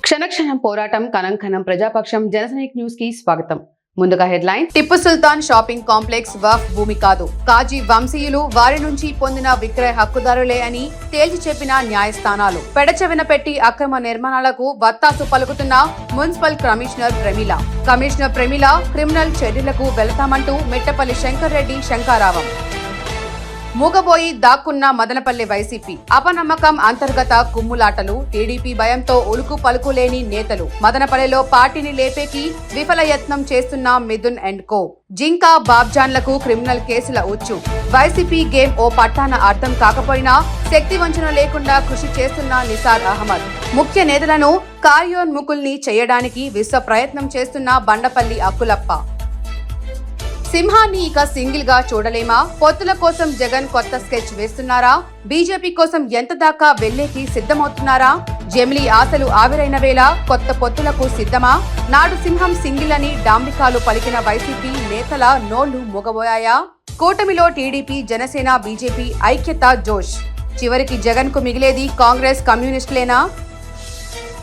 క్షణక్షణం పోరాటం కనంకనం ప్రజాపక్షం జనసైనిక్ న్యూస్ కి స్వాగతం. ముందుగా headline. Tipu Sultan shopping complex Waqf భూమి కాదు, కాజీ వంశీయులు వారి నుంచి పొందిన విక్రయ హక్కుదారులే అని తేల్చి చెప్పిన న్యాయస్థానాలు. పెడచెవిన పెట్టి అక్రమ నిర్మాణాలకు వత్తాసు పలుకుతున్న మున్సిపల్ కమిషనర్ ప్రమీల క్రిమినల్ చర్యలకు వెళతామంటూ మిట్టపల్లి శంకర్ రెడ్డి శంకారావం. మూగబోయి దాక్కున్న మదనపల్లి వైసీపీ అపనమ్మకం అంతర్గత కుమ్ములాటలు, టీడీపీ భయంతో ఉలుకు పలుకు లేని నేతలు. మదనపల్లిలో పార్టీని లేపేకి విఫల యత్నం చేస్తున్న మిథున్ అండ్ కో. జింకా బాబ్జాన్లకు క్రిమినల్ కేసుల ఉచ్చు. వైసీపీ గేమ్ ఓ పట్టాన అర్థం కాకపోయినా శక్తి వంచన లేకుండా కృషి చేస్తున్న నిసార్ అహ్మద్. ముఖ్య నేతలను కార్యోన్ముఖుల్ని చేయడానికి విశ్వ ప్రయత్నం చేస్తున్న బండపల్లి అక్కులప్ప. సింహాన్ని ఇక సింగిల్ గా చూడలేమా? పొత్తుల కోసం జగన్ కొత్త స్కెచ్ వేస్తున్నారా? బీజేపీ కోసం ఎంత దాకా వెళ్లేకి సిద్ధమవుతున్నారా? జమిలీ ఆశలు ఆవిరైన వేళ కొత్త పొత్తులకు సిద్ధమా? నాడు సింహం సింగిల్ అని డాంబికాలు పలికిన వైసీపీ నేతల నోళ్లు మూగబోయాయా? కూటమిలో టీడీపీ, జనసేన, బీజేపీ ఐక్యత జోష్. చివరికి జగన్ కు మిగిలేది కాంగ్రెస్, కమ్యూనిస్టులేనా?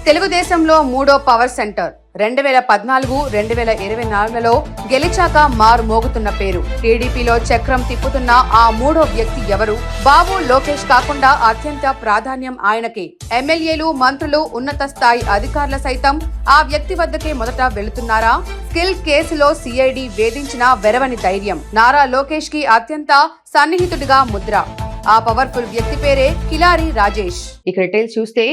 తెలుగుదేశంలో మూడో పవర్ సెంటర్ 2014-2024లలో గెలిచాక మారు మోగుతున్న పేరు. టీడీపీలో చక్రం తిప్పుతున్న ఆ మూడో వ్యక్తి ఎవరు? బాబు లోకేష్ కాకుండా అత్యంత ప్రాధాన్యం ఆయనకే. ఎమ్మెల్యేలు, మంత్రులు, ఉన్నత స్థాయి అధికారుల సైతం ఆ వ్యక్తి వద్దకే మొదట వెళుతున్నారా? స్కిల్ కేసులో సిఐడి వేధించిన వెరవని ధైర్యం. నారా లోకేష్ కి అత్యంత సన్నిహితుడిగా ముద్ర. ఆ పవర్ఫుల్ వ్యక్తి పేరే కిలారి రాజేష్. ఇక డీటెయిల్స్ చూస్తే,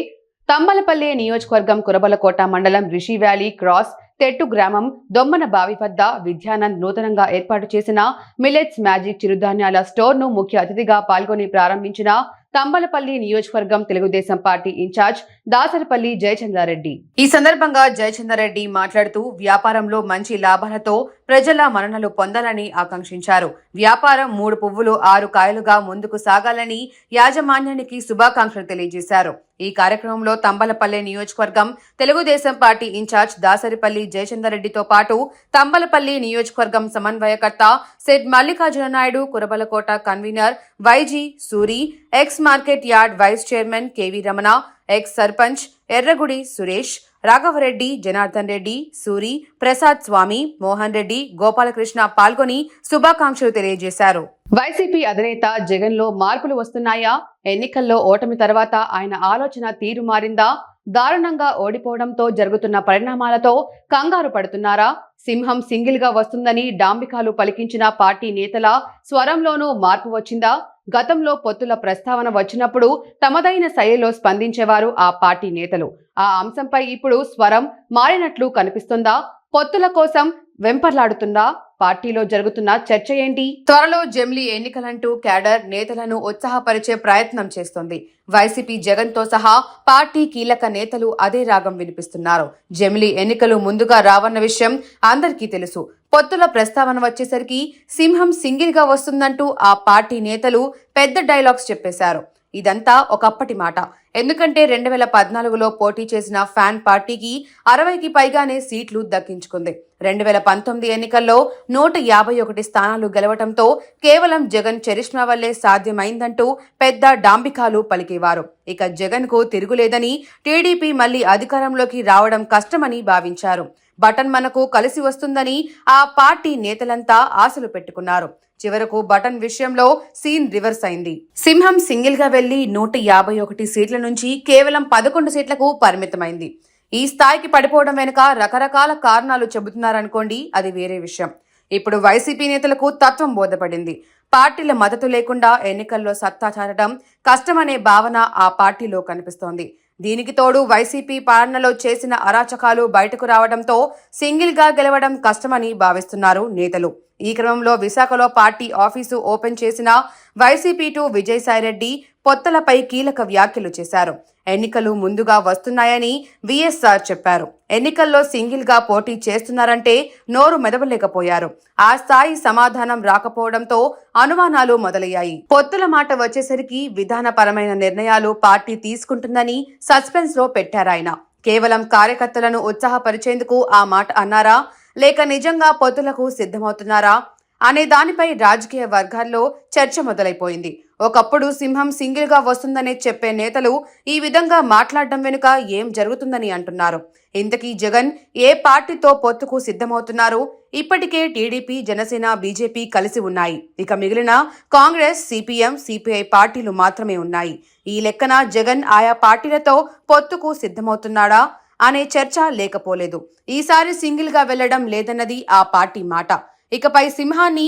తంబలపల్లి నియోజకవర్గం కురబలకోట మండలం రిషి వ్యాలీ క్రాస్ తెట్టు గ్రామం దొమ్మన బావి వద్ద విద్యానంద్ నూతనంగా ఏర్పాటు చేసిన మిల్లెట్స్ మ్యాజిక్ చిరుధాన్యాల స్టోర్ ను ముఖ్య అతిథిగా పాల్గొని ప్రారంభించిన తంబలపల్లి నియోజకవర్గం తెలుగుదేశం పార్టీ ఇన్ఛార్జ్ దాసరిపల్లి జయచంద్రారెడ్డి. ఈ సందర్భంగా జయచంద్రారెడ్డి మాట్లాడుతూ వ్యాపారంలో మంచి లాభాలతో ప్రజల మన్ననలు పొందాలని ఆకాంక్షించారు. వ్యాపారం 3 పువ్వులు 6 కాయలుగా ముందుకు సాగాలని యాజమాన్యానికి శుభాకాంక్షలు తెలియజేశారు. ఈ కార్యక్రమంలో తంబలపల్లి నియోజకవర్గం తెలుగుదేశం పార్టీ ఇన్ఛార్జ్ దాసరిపల్లి జయచంద్రారెడ్డితో పాటు తంబలపల్లి నియోజకవర్గం సమన్వయకర్త సెడ్ Mallikarjuna Naidu, Kurabalakota convener YG Suri, ex market yard vice chairman KV Ramana, ex sarpanch Erragudi Suresh, Raghava Reddy, Janardhan Reddy, Suri, Prasad Swamy, Mohan Reddy, Gopalakrishna పాల్గొని శుభాకాంక్షలు తెలియజేశారు. వైసీపీ అధినేత జగన్ లో మార్పులు వస్తున్నాయా? ఎన్నికల్లో ఓటమి తర్వాత ఆయన ఆలోచన తీరు మారిందా? దారుణంగా ఓడిపోవడంతో జరుగుతున్న పరిణామాలతో కంగారు పడుతున్నారా? సింహం సింగిల్ గా వస్తుందని డాంబికాలు పలికించిన పార్టీ నేతల స్వరంలోనూ మార్పు వచ్చిందా? గతంలో పొత్తుల ప్రస్తావన వచ్చినప్పుడు తమదైన శైలిలో స్పందించేవారు ఆ పార్టీ నేతలు. ఆ అంశంపై ఇప్పుడు స్వరం మారినట్లు కనిపిస్తుందా? పొత్తుల కోసం వెంపర్లాడుతుందా? పార్టీలో జరుగుతున్న చర్చ ఏంటి? త్వరలో జమిలీ ఎన్నికలంటూ క్యాడర్ నేతలను ఉత్సాహపరిచే ప్రయత్నం చేస్తోంది. వైసీపీ జగన్ తో సహా పార్టీ కీలక నేతలు అదే రాగం వినిపిస్తున్నారు. జమిలీ ఎన్నికలు ముందుగా రావన్న విషయం అందరికీ తెలుసు. పొత్తుల ప్రస్తావన వచ్చేసరికి సింహం సింగిల్ గా వస్తుందంటూ ఆ పార్టీ నేతలు పెద్ద డైలాగ్స్ చెప్పేశారు. ఇదంతా ఒకప్పటి మాట. ఎందుకంటే 2014లో పోటీ చేసిన ఫ్యాన్ పార్టీకి 60కి పైగానే సీట్లు దక్కించుకుంది. 2019 ఎన్నికల్లో 151 స్థానాలు గెలవటంతో కేవలం జగన్ చరిష్మా వల్లే సాధ్యమైందంటూ పెద్ద డాంబికాలు పలికేవారు. ఇక జగన్ కు తిరుగులేదని, టీడీపీ మళ్లీ అధికారంలోకి రావడం కష్టమని భావించారు. బటన్ మనకు కలిసి వస్తుందని ఆ పార్టీ నేతలంతా ఆశలు పెట్టుకున్నారు. చివరకు బటన్ విషయంలో సీన్ రివర్స్ అయింది. సింహం సింగిల్ గా వెళ్లి 151 సీట్ల నుంచి కేవలం 11 సీట్లకు పరిమితమైంది. ఈ స్థాయికి పడిపోవడం వెనుక రకరకాల కారణాలు చెబుతున్నారనుకోండి, అది వేరే విషయం. ఇప్పుడు వైసీపీ నేతలకు తత్వం బోధపడింది. పార్టీల మద్దతు లేకుండా ఎన్నికల్లో సత్తా చాటడం కష్టమనే భావన ఆ పార్టీలో కనిపిస్తోంది. దీనికి తోడు వైసీపీ పాలనలో చేసిన అరాచకాలు బయటకు రావడంతో సింగిల్ గా గెలవడం కష్టమని భావిస్తున్నారు నేతలు. ఈ క్రమంలో విశాఖలో పార్టీ ఆఫీసు ఓపెన్ చేసిన వైసీపీ 2 విజయసాయిరెడ్డి పొత్తులపై కీలక వ్యాఖ్యలు చేశారు. ఎన్నికలు ముందుగా వస్తున్నాయని విఎస్ఆర్ చెప్పారు. ఎన్నికల్లో సింగిల్ గా పోటీ చేస్తున్నారంటే నోరు మెదవలేకపోయారు. ఆ స్థాయి సమాధానం రాకపోవడంతో అనుమానాలు మొదలయ్యాయి. పొత్తుల మాట వచ్చేసరికి విధానపరమైన నిర్ణయాలు పార్టీ తీసుకుంటుందని సస్పెన్స్ లో పెట్టారాయన. కేవలం కార్యకర్తలను ఉత్సాహపరిచేందుకు ఆ మాట అన్నారా, లేక నిజంగా పొత్తులకు సిద్ధమవుతున్నారా? అనే దానిపై రాజకీయ వర్గాల్లో చర్చ మొదలైపోయింది. ఒకప్పుడు సింహం సింగిల్ గా వస్తుందనే చెప్పే నేతలు ఈ విధంగా మాట్లాడడం వెనుక ఏం జరుగుతుందని అంటున్నారు. ఇంతకీ జగన్ ఏ పార్టీతో పొత్తుకు సిద్ధమవుతున్నారు? ఇప్పటికే టీడీపీ, జనసేన, బీజేపీ కలిసి ఉన్నాయి. ఇక మిగిలిన కాంగ్రెస్, సిపిఎం, సిపిఐ పార్టీలు మాత్రమే ఉన్నాయి. ఈ లెక్కన జగన్ ఆయా పార్టీలతో పొత్తుకు సిద్ధమవుతున్నాడా అనే చర్చ లేకపోలేదు. ఈసారి సింగిల్ గా వెళ్లడం లేదన్నది ఆ పార్టీ మాట. ఇకపై సింహాన్ని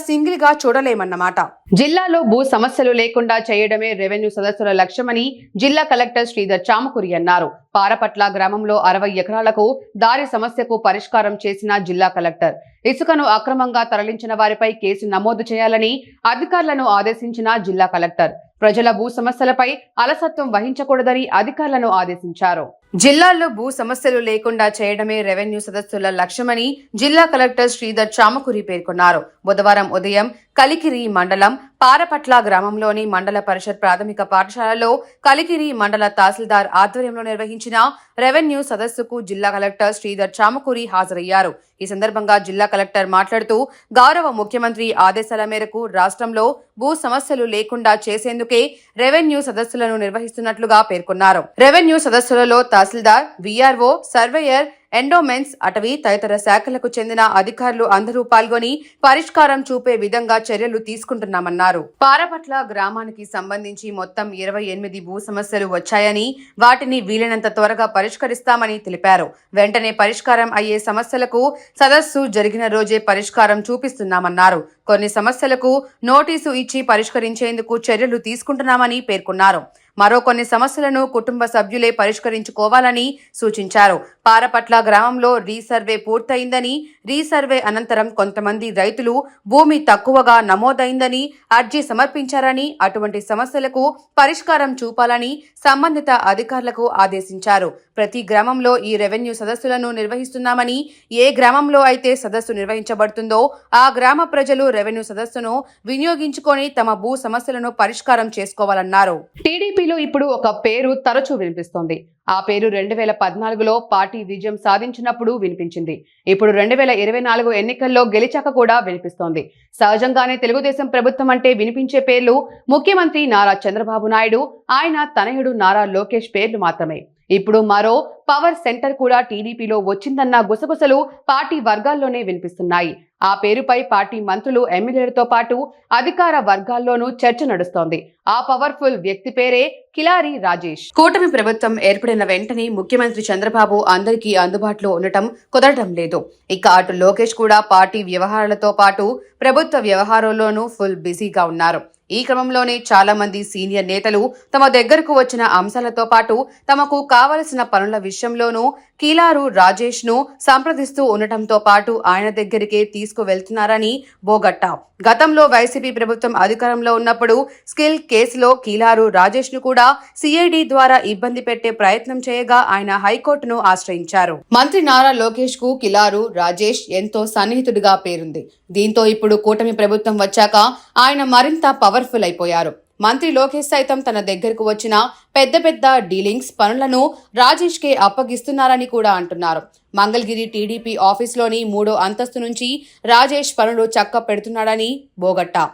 సింగిల్ గా చూడలేమన్నమాట. జిల్లాలో భూ సమస్యలు లేకుండా చేయడమే రెవెన్యూ సదస్సుల లక్ష్యమని జిల్లా కలెక్టర్ శ్రీధర్ చామకూరి అన్నారు. పారపట్ల గ్రామంలో 60 ఎకరాలకు దారి సమస్యకు పరిష్కారం చేసిన జిల్లా కలెక్టర్ ఇసుకను అక్రమంగా తరలించిన వారిపై కేసు నమోదు చేయాలని అధికారులను ఆదేశించిన జిల్లా కలెక్టర్ ప్రజల భూ సమస్యలపై అలసత్వం వహించకూడదని అధికారులను ఆదేశించారు. జిల్లాల్లో భూ సమస్యలు లేకుండా చేయడమే రెవెన్యూ సదస్సుల లక్ష్యమని జిల్లా కలెక్టర్ శ్రీధర్ చామకూరి పేర్కొన్నారు. బుధవారం ఉదయం కలికిరి మండలం పారపట్ల గ్రామంలోని మండల పరిషత్ ప్రాథమిక పాఠశాలలో కలికిరి మండల తహసీల్దార్ ఆధ్వర్యంలో నిర్వహించిన రెవెన్యూ సదస్సుకు జిల్లా కలెక్టర్ శ్రీధర్ చామకూరి హాజరయ్యారు. ఈ సందర్భంగా జిల్లా కలెక్టర్ మాట్లాడుతూ గౌరవ ముఖ్యమంత్రి ఆదేశాల మేరకు రాష్ట్రంలో భూ సమస్యలు లేకుండా చేసేందుకే రెవెన్యూ సదస్సులను నిర్వహిస్తున్నట్లుగా పేర్కొన్నారు. రెవెన్యూ సదస్సులలో తహసీల్దార్, వీఆర్ఓ, సర్వేయర్, ఎండోమెంట్స్, అటవీ తదితర శాఖలకు చెందిన అధికారులు అందరూ పాల్గొని పరిష్కారం చూపే విధంగా చర్యలు తీసుకుంటున్నామన్నారు. పారపట్ల గ్రామానికి సంబంధించి మొత్తం 28 భూ సమస్యలు వచ్చాయని వాటిని వీలైనంత త్వరగా పరిష్కరిస్తామని తెలిపారు. వెంటనే పరిష్కారం అయ్యే సమస్యలకు సదస్సు జరిగిన రోజే పరిష్కారం చూపిస్తున్నామన్నారు. కొన్ని సమస్యలకు నోటీసు ఇచ్చి పరిష్కరించేందుకు చర్యలు తీసుకుంటున్నామని పేర్కొన్నారు. మరో కొన్ని సమస్యలను కుటుంబ సభ్యులే పరిష్కరించుకోవాలని సూచించారు. పారపట్ల గ్రామంలో రీసర్వే పూర్తయిందని, రీసర్వే అనంతరం కొంతమంది రైతులు భూమి తక్కువగా నమోదైందని అర్జీ సమర్పించారని, అటువంటి సమస్యలకు పరిష్కారం చూపాలని సంబంధిత అధికారులకు ఆదేశించారు. ప్రతి గ్రామంలో ఈ రెవెన్యూ సదస్సులను నిర్వహిస్తున్నామని, ఏ గ్రామంలో అయితే సదస్సు నిర్వహించబడుతుందో ఆ గ్రామ ప్రజలు రెవెన్యూ సదస్సును వినియోగించుకొని తమ భూ సమస్యలను పరిష్కారం చేసుకోవాలన్నారు. టీడీపీలో ఇప్పుడు ఒక పేరు తరచూ వినిపిస్తోంది. ఆ పేరు 2014లో పార్టీ విజయం సాధించినప్పుడు వినిపించింది. ఇప్పుడు 2024 ఎన్నికల్లో గెలిచాక కూడా వినిపిస్తోంది. సహజంగానే తెలుగుదేశం ప్రభుత్వం అంటే వినిపించే పేర్లు ముఖ్యమంత్రి నారా చంద్రబాబు నాయుడు, ఆయన తనయుడు నారా లోకేష్ పేర్లు మాత్రమే. ఇప్పుడు మరో పవర్ సెంటర్ కూడా టీడీపీలో వచ్చిందన్న గుసగుసలు పార్టీ వర్గాల్లోనే వినిపిస్తున్నాయి. ఆ పేరుపై పార్టీ మంత్రులు, ఎమ్మెల్యేలతో పాటు అధికార వర్గాల్లోనూ చర్చ నడుస్తోంది. ఆ పవర్ఫుల్ వ్యక్తి పేరే కిలారి రాజేష్. కూటమి ప్రభుత్వం ఏర్పడిన వెంటనే ముఖ్యమంత్రి చంద్రబాబు అందరికీ అందుబాటులో ఉండటం కుదరడం లేదు. ఇక అటు లోకేష్ కూడా పార్టీ వ్యవహారాలతో పాటు ప్రభుత్వ వ్యవహారాల్లోనూ ఫుల్ బిజీగా ఉన్నారు. ఈ క్రమంలోనే చాలా మంది సీనియర్ నేతలు తమ దగ్గరకు వచ్చిన అంశాలతో పాటు తమకు కావలసిన పనుల విషయంలోనూ కిలారు రాజేష్ ను సంప్రదిస్తూ ఉండటంతో పాటు ఆయన దగ్గరికే తీసుకువెళ్తున్నారని బోగట్టా. గతంలో వైసీపీ ప్రభుత్వం అధికారంలో ఉన్నప్పుడు స్కిల్ కేసులో కిలారు రాజేష్ ను కూడా సిఐడి ద్వారా ఇబ్బంది పెట్టే ప్రయత్నం చేయగా ఆయన హైకోర్టును ఆశ్రయించారు. మంత్రి నారా లోకేష్ కు కిలారు రాజేష్ ఎంతో సన్నిహితుడిగా పేరుంది. దీంతో ఇప్పుడు కూటమి ప్రభుత్వం వచ్చాక ఆయన మరింత పవర్ఫుల్ అయిపోయారు. మంత్రి లోకేష్ సైతం తన దగ్గరకు వచ్చిన పెద్ద పెద్ద డీలింగ్స్ పనులను రాజేష్ కే అప్పగిస్తున్నారని కూడా అంటున్నారు. మంగళగిరి టీడీపీ ఆఫీస్లోని 3వ అంతస్తు నుంచి రాజేష్ పనులు చక్క పెడుతున్నాడని బోగట్టా.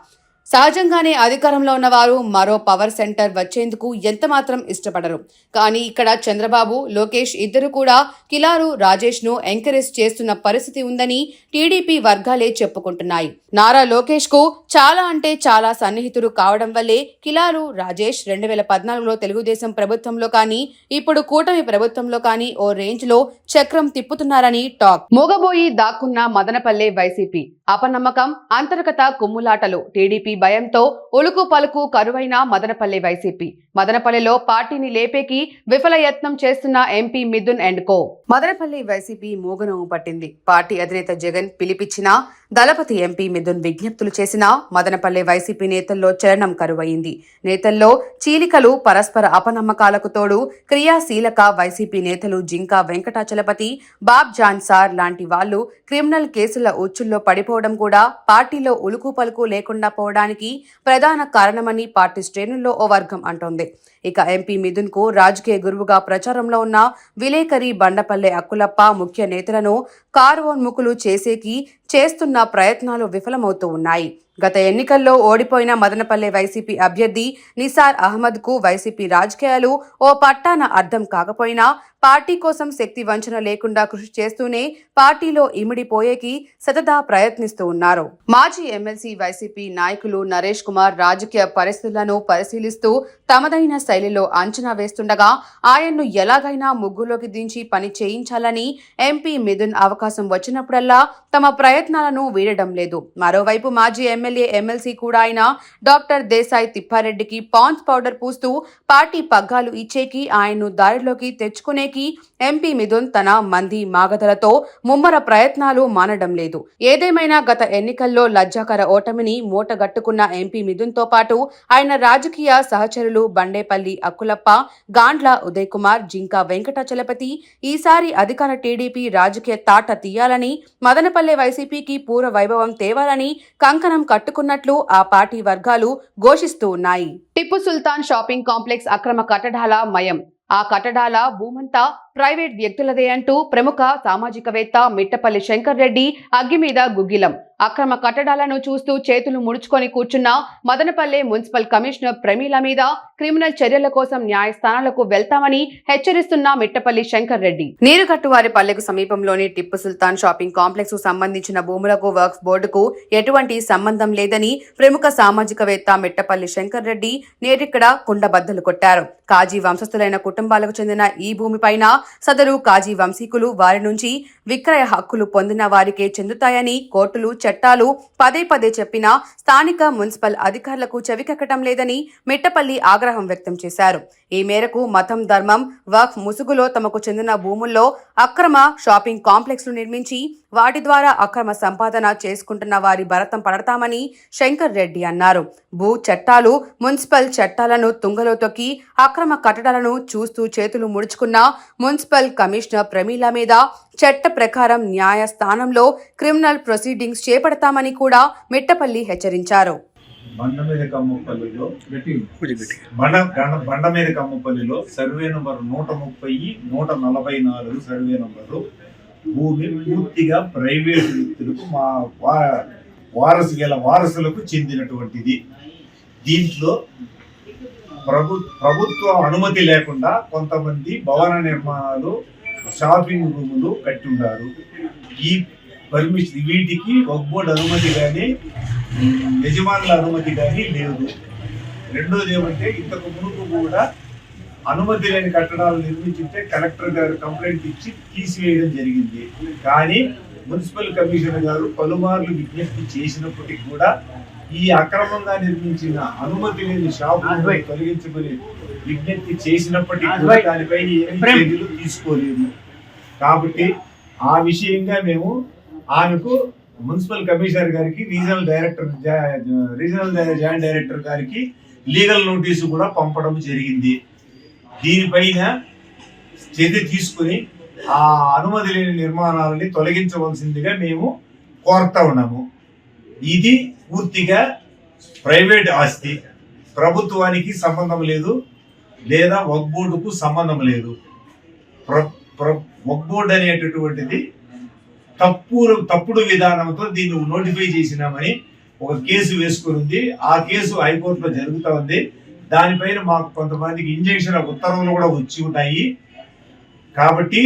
సహజంగానే అధికారంలో ఉన్నవారు మరో పవర్ సెంటర్ వచ్చేందుకు ఎంతమాత్రం ఇష్టపడరు. కానీ ఇక్కడ చంద్రబాబు, లోకేష్ ఇద్దరు కూడా కిలారు రాజేష్ ను ఎంకరేజ్ చేస్తున్న పరిస్థితి ఉందని టీడీపీ వర్గాలే చెప్పుకుంటున్నాయి. నారా లోకేష్ కు చాలా అంటే చాలా సన్నిహితుడు కావడం వల్లే కిలారు రాజేష్ 2014లో తెలుగుదేశం ప్రభుత్వంలో కానీ ఇప్పుడు కూటమి ప్రభుత్వంలో కానీ ఓ రేంజ్ లో చక్రం తిప్పుతున్నారని టాక్. మూగబోయి దాక్కున్న మదనపల్లె వైసీపీ అపనమ్మకం, అంతర్గత కుమ్ములాటలు, టీడీపీ భయంతో ఉలుకు పలుకు కరువైన మదనపల్లె వైసీపీ. మదనపల్లెలో పార్టీని లేపేకి విఫల యత్నం చేస్తున్న MP Mithun and co. Madanapalle YCP మూగనోము పట్టింది. పార్టీ అధినేత జగన్ పిలిపించినా, దళపతి ఎంపీ మిథున్ విజ్ఞప్తులు చేసినా మదనపల్లె వైసీపీ నేతల్లో చలనం కరువయింది. నేతల్లో చీలికలు, పరస్పర అపనమ్మకాలకు తోడు క్రియాశీలక వైసీపీ నేతలు జింకా వెంకటాచలపతి, బాబ్ జాన్ సార్ లాంటి వాళ్లు క్రిమినల్ కేసుల ఉచ్చుల్లో పడిపోవడం కూడా పార్టీలో ఉలుకు పలుకు లేకుండా పోవడానికి ప్రధాన కారణమని పార్టీ శ్రేణుల్లో ఓ వర్గం అంటోంది. ఇక ఎంపీ మిథున్ కు రాజకీయ గురువుగా ప్రచారంలో ఉన్న విలేకరి బండపల్లె అక్కులప్ప ముఖ్య నేతలను కార్వోన్ముఖులు చేసేకి చేస్తున్న ప్రయత్నాలు విఫలమవుతూ ఉన్నాయి. గత ఎన్నికల్లో ఓడిపోయిన మదనపల్లె వైసీపీ అభ్యర్థి నిసార్ అహ్మద్ కు వైసీపీ రాజకీయాలు ఓ పట్టాన అర్థం కాకపోయినా పార్టీ కోసం శక్తి వంచన లేకుండా కృషి చేస్తూనే పార్టీలో ఇమిడిపోయేకి సతదా ప్రయత్నిస్తూ ఉన్నారు. మాజీ ఎమ్మెల్సీ వైసీపీ నాయకులు నరేష్ కుమార్ రాజకీయ పరిస్థితులను పరిశీలిస్తూ తమదైన శైలిలో అంచనా వేస్తుండగా ఆయన్ను ఎలాగైనా ముగ్గులోకి దించి పని చేయించాలని ఎంపీ మిథున్ అవకాశం వచ్చినప్పుడల్లా తమ ప్రయత్నాలను వీడడం లేదు. మరోవైపు మాజీ ఎమ్మెల్యే ఎమ్మెల్సీ కూడా అయిన డాక్టర్ దేశాయ్ తిప్పారెడ్డికి పాన్స్ పౌడర్ పూస్తూ పార్టీ పగ్గాలు ఇచ్చేకి ఆయన్ను దారిలోకి తెచ్చుకునేకి ఎంపీ మిథున్ తన మంది మాగదలతో ముమ్మర ప్రయత్నాలు మానడం లేదు. ఏదేమైనా గత ఎన్నికల్లో లజ్జాకర ఓటమిని మూటగట్టుకున్న ఎంపీ మిథున్ తో పాటు ఆయన రాజకీయ సహచరులు బండేపల్లి అక్కులప్ప, గాండ్ల ఉదయ్ కుమార్, జింకా వెంకటాచలపతి ఈసారి అధికార టీడీపీ రాజకీయ తాట తీయాలని, మదనపల్లె వైసీపీకి పూర్వ వైభవం తేవాలని కంకణం కట్టుకున్నట్లు ఆ పార్టీ వర్గాలు ఘోషిస్తూ ఉన్నాయి. టిప్పు సుల్తాన్ షాపింగ్ కాంప్లెక్స్ అక్రమ కట్టడాల మయం. ఆ కట్టడాల భూమంతా ప్రైవేట్ వ్యక్తులదే అంటూ ప్రముఖ సామాజికవేత్త మిట్టపల్లి శంకర్ రెడ్డి అగ్గి మీద గుగ్గిలం. అక్రమ కట్టడాలను చూస్తూ చేతులు ముడుచుకొని కూర్చున్న మదనపల్లె మున్సిపల్ కమిషనర్ ప్రమీల మీద క్రిమినల్ చర్యల కోసం న్యాయస్థానాలకు వెళ్తామని హెచ్చరిస్తున్న మిట్టపల్లి శంకర్ రెడ్డి. నీరుగట్టువారిపల్లెకు సమీపంలోని టిప్పు సుల్తాన్ షాపింగ్ కాంప్లెక్స్ కు సంబంధించిన భూములకు వర్క్స్ బోర్డుకు ఎటువంటి సంబంధం లేదని ప్రముఖ సామాజికవేత్త మిట్టపల్లి శంకర్ రెడ్డి నేటిక్కడ కుండబద్దలు కొట్టారు. కాజీ వంశస్థులైన కుటుంబాలకు చెందిన ఈ భూమిపైన సదరు కాజీ వంశీకులు వారి నుంచి విక్రయ హక్కులు పొందిన వారికే చెందుతాయని కోర్టులు చట్టాలు పదే పదే చెప్పినా స్థానిక మున్సిపల్ అధికారులకు చెవికెక్కటం లేదని మిట్టపల్లి ఆగ్రహం వ్యక్తం చేశారు. ఈ మేరకు మతం, ధర్మం, వక్ఫ్ ముసుగులో తమకు చెందిన భూముల్లో అక్రమ షాపింగ్ కాంప్లెక్స్లు నిర్మించి వాటి ద్వారా అక్రమ సంపాదన చేసుకుంటున్న వారి భరతం పడతామని శంకర్ రెడ్డి అన్నారు. భూ చట్టాలు, మున్సిపల్ చట్టాలను తుంగలో తొక్కి అక్రమ కట్టడాలను చూస్తూ చేతులు ముడుచుకున్న మున్సిపల్ కమిషనర్ ప్రమీల మీద చట్ట ప్రకారం న్యాయస్థానంలో క్రిమినల్ ప్రొసీడింగ్స్ చేపడతామని కూడా మిట్టపల్లి హెచ్చరించారు. బండమీద కమ్మపల్లిలో సర్వే నంబర్ 130, 144 సర్వే నంబరు భూమి పూర్తిగా ప్రైవేటు వ్యక్తులకు మా వారసులకు చెందినటువంటిది. దీంట్లో ప్రభుత్వ అనుమతి లేకుండా కొంతమంది భవన నిర్మాణాలు, షాపింగ్ రూములు కట్టి ఉన్నారు. ఈ పర్మిషన్ వీటికి వక్ఫ్ అనుమతి కానీ యజమానుల అనుమతి కానీ లేదు. రెండోది ఏమంటే ఇంతకు మునుపు కూడా అనుమతి లేని కట్టడాలు నిర్మించితే కలెక్టర్ గారు కంప్లైంట్ ఇచ్చి తీసివేయడం జరిగింది. కానీ మున్సిపల్ కమిషనర్ గారు పలుమార్లు విజ్ఞప్తి చేసినప్పటికీ కూడా ఈ అక్రమంగా నిర్మించిన అనుమతి లేని షాపులను తొలగించమని విజ్ఞప్తి చేసినప్పటికీ కూడా దానిపై చర్యలు తీసుకోలేదు. కాబట్టి ఆ విషయంగా మేము ఆమెకు మున్సిపల్ కమిషనర్ గారికి, రీజనల్ జాయింట్ డైరెక్టర్ గారికి లీగల్ నోటీసు కూడా పంపడం జరిగింది. దీనిపైన చర్య తీసుకుని ఆ అనుమతి లేని నిర్మాణాలని తొలగించవలసిందిగా మేము కోరుతా ఉన్నాము. ఇది పూర్తిగా ప్రైవేట్ ఆస్తి, ప్రభుత్వానికి సంబంధం లేదు, లేదా వక్ఫ్ బోర్డుకు సంబంధం లేదు. వక్ఫ్ బోర్డు అనేటటువంటిది తప్పుడు విధానంతో దీన్ని నోటిఫై చేసినామని ఒక కేసు వేసుకుని ఆ కేసు హైకోర్టులో జరుగుతూ ఉంది. దానిపైన మాకు కొంతమందికి ఇంజక్షన్ ఉత్తర్వులు కూడా వచ్చి ఉన్నాయి. కాబట్టి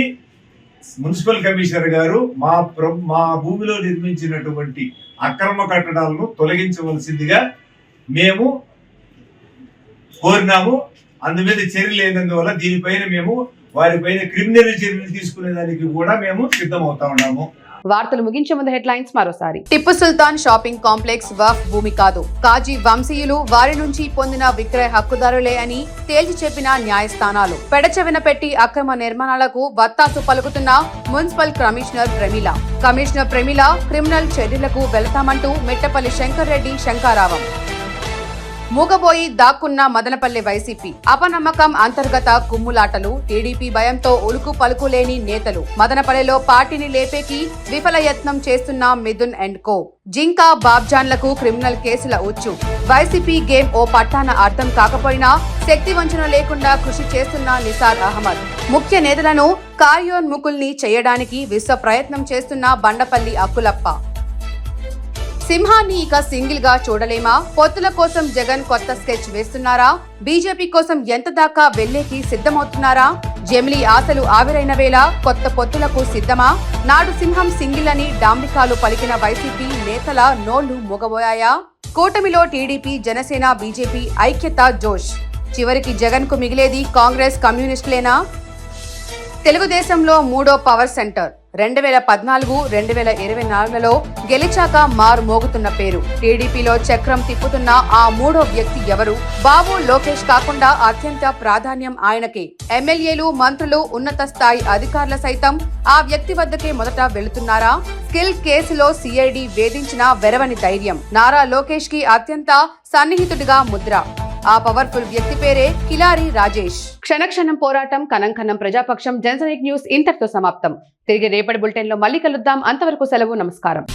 మున్సిపల్ కమిషనర్ గారు మా భూమిలో నిర్మించినటువంటి అక్రమ కట్టడాలను తొలగించవలసిందిగా మేము కోరినాము. అందుమీద చర్యలు లేనందువల్ల దీనిపైన మేము వారిపైన క్రిమినల్ చర్యలు తీసుకునేదానికి కూడా మేము సిద్ధమవుతా ఉన్నాము. వార్తలు ముగించే ముందు హెడ్లైన్స్ మరోసారి. టిప్పు సుల్తాన్ షాపింగ్ కాంప్లెక్స్ వక్ఫ్ భూమి కాదు, కాజీ వంశీయులు వారి నుంచి పొందిన విక్రయ హక్కుదారులే అని తేల్చి చెప్పిన న్యాయస్థానాలు. పెడచెవిన పెట్టి అక్రమ నిర్మాణాలకు వత్తాసు పలుకుతున్న మున్సిపల్ కమిషనర్ ప్రమీల క్రిమినల్ చర్యలకు వెళ్తామంటూ మిట్టపల్లి శంకర్ రెడ్డి శంకారావం. మూగబోయి దాక్కున్న మదనపల్లె వైసీపీ అపనమ్మకం అంతర్గత కుమ్ములాటలు టీడీపీ భయంతో ఉలుకు పలుకు లేని నేతలు మదనపల్లెలో పార్టీని లేపేకి విఫల యత్నం చేస్తున్న మిథున్ అండ్ కో జింకా బాబ్జాన్లకు క్రిమినల్ కేసుల ఉచ్చు వైసీపీ గేమ్ ఓ పట్టాన అర్థం కాకపోయినా శక్తి వంచన లేకుండా కృషి చేస్తున్న నిసార్ అహ్మద్ ముఖ్య నేతలను కార్యోన్ముఖుల్ని చేయడానికి విశ్వ ప్రయత్నం చేస్తున్న బండపల్లి అక్కులప్ప సింహాన్ని ఇక సింగిల్ గా చూడలేమా పొత్తుల కోసం జగన్ కొత్త స్కెచ్ వేస్తున్నారా బీజేపీ కోసం ఎంత దాకా వెళ్లేకి సిద్ధమవుతున్నారా జమిలీ ఆశలు ఆవిరైన వేళ కొత్త పొత్తులకు సిద్ధమా నాడు సింహం సింగిల్ అని డాంబికాలు పలికిన వైసీపీ నేతల నోళ్లు మూగబోయాయా కూటమిలో టీడీపీ జనసేన బీజేపీ ఐక్యత జోష్ చివరికి జగన్ కు మిగిలేది కాంగ్రెస్ కమ్యూనిస్టులేనా తెలుగుదేశంలో మూడో పవర్ సెంటర్ 2014-2024లో గెలిచాక మారు మోగుతున్న పేరు టీడీపీలో చక్రం తిప్పుతున్న ఆ మూడో వ్యక్తి ఎవరు బాబు లోకేష్ కాకుండా అత్యంత ప్రాధాన్యం ఆయనకే ఎమ్మెల్యేలు మంత్రులు ఉన్నత స్థాయి అధికారుల సైతం ఆ వ్యక్తి వద్దకే మొదట వెళుతున్నారా స్కిల్ కేసులో సిఐడి వేధించిన వెరవని ధైర్యం నారా లోకేష్ కి అత్యంత సన్నిహితుడిగా ముద్ర ఆ పవర్ఫుల్ వ్యక్తి పేరే కిలారి రాజేష్ క్షణక్షణం పోరాటం కనంకనం ప్రజాపక్షం జనసైనిక్ న్యూస్ ఇంతటితో సమాప్తం తిరిగి రేపటి బులెటిన్ లో మళ్ళీ కలుద్దాం అంతవరకు సెలవు నమస్కారం